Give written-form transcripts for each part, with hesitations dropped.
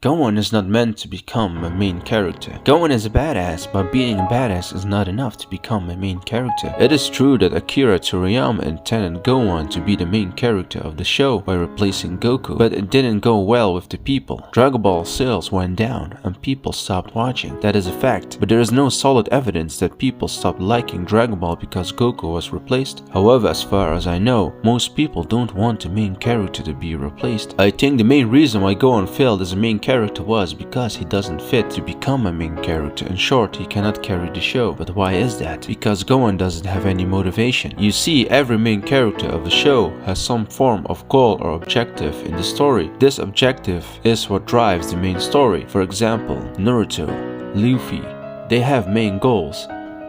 Gohan is not meant to become a main character. Gohan is a badass, but being a badass is not enough to become a main character. It is true that Akira Toriyama intended Gohan to be the main character of the show by replacing Goku, but it didn't go well with the people. Dragon Ball sales went down and people stopped watching. That is a fact, but there is no solid evidence that people stopped liking Dragon Ball because Goku was replaced. However, as far as I know, most people don't want the main character to be replaced. I think the main reason why Gohan failed as a main character was because he doesn't fit to become a main character. In short, he cannot carry the show. But why is that? Because Gohan doesn't have any motivation. You see, every main character of the show has some form of goal or objective in the story. This objective is what drives the main story. For example, Naruto, Luffy, they have main goals.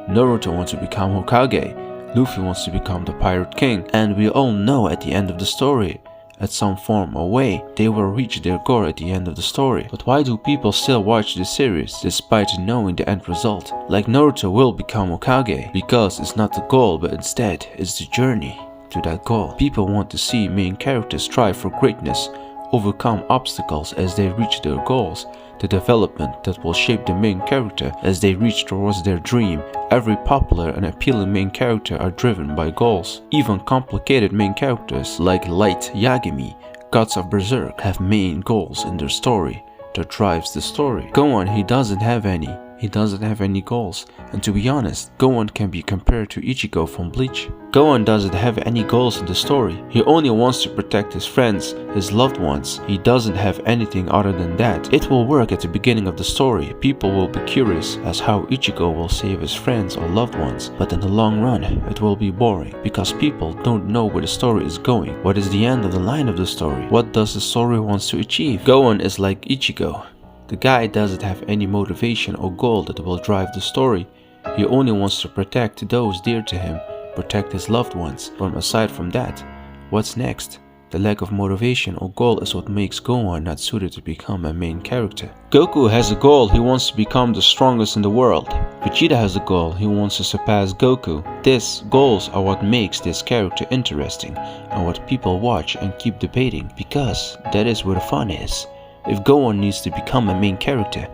Naruto wants to become Hokage, Luffy wants to become the Pirate King, and we all know at the end of the story, at some form or way, they will reach their goal at the end of the story. But why do people still watch this series despite knowing the end result? Like Naruto will become Hokage because it's not the goal, but instead it's the journey to that goal. People want to see main characters strive for greatness, overcome obstacles as they reach their goals. The development that will shape the main character as they reach towards their dream. Every popular and appealing main character are driven by goals. Even complicated main characters like Light Yagami, Gods of Berserk, have main goals in their story that drives the story. Gohan, he doesn't have any. He doesn't have any goals, and to be honest, Gohan can be compared to Ichigo from Bleach. Gohan doesn't have any goals in the story. He only wants to protect his friends, his loved ones. He doesn't have anything other than that. It will work at the beginning of the story. People will be curious as how Ichigo will save his friends or loved ones, but in the long run, it will be boring because people don't know where the story is going. What is the end of the line of the story? What does the story wants to achieve? Gohan is like Ichigo. The guy doesn't have any motivation or goal that will drive the story. He only wants to protect those dear to him, protect his loved ones. But aside from that, what's next? The lack of motivation or goal is what makes Gohan not suited to become a main character. Goku has a goal, he wants to become the strongest in the world. Vegeta has a goal, he wants to surpass Goku. These goals are what makes this character interesting and what people watch and keep debating, because that is where the fun is. If Gohan needs to become a main character,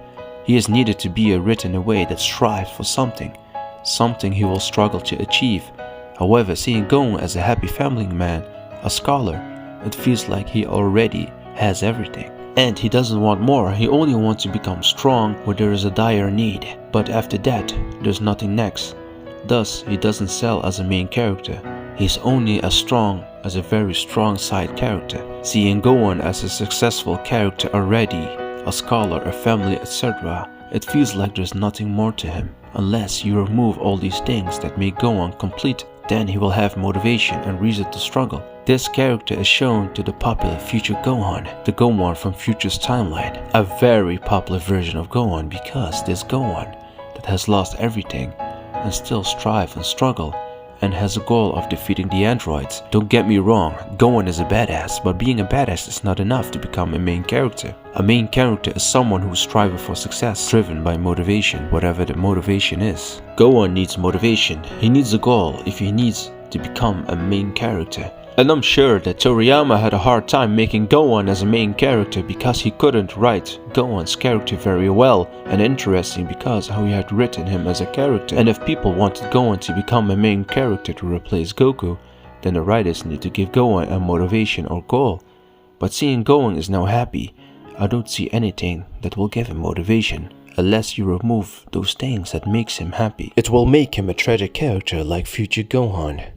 he is needed to be written in a way that strives for something he will struggle to achieve. However, seeing Gohan as a happy family man, a scholar, it feels like he already has everything. And he doesn't want more, he only wants to become strong where there is a dire need. But after that, there's nothing next. Thus, he doesn't sell as a main character. He's only as strong as a very strong side character. Seeing Gohan as a successful character already, a scholar, a family, etc., it feels like there's nothing more to him. Unless you remove all these things that make Gohan complete, then he will have motivation and reason to struggle. This character is shown to the popular future Gohan, the Gohan from Future's timeline. A very popular version of Gohan because this Gohan that has lost everything and still strive and struggle and has a goal of defeating the androids. Don't get me wrong, Gohan is a badass, but being a badass is not enough to become a main character. A main character is someone who is striving for success, driven by motivation, whatever the motivation is. Gohan needs motivation, he needs a goal if he needs to become a main character. And I'm sure that Toriyama had a hard time making Gohan as a main character because he couldn't write Gohan's character very well and interesting because how he had written him as a character. And if people wanted Gohan to become a main character to replace Goku, then the writers need to give Gohan a motivation or goal. But seeing Gohan is now happy, I don't see anything that will give him motivation. Unless you remove those things that makes him happy. It will make him a tragic character like future Gohan.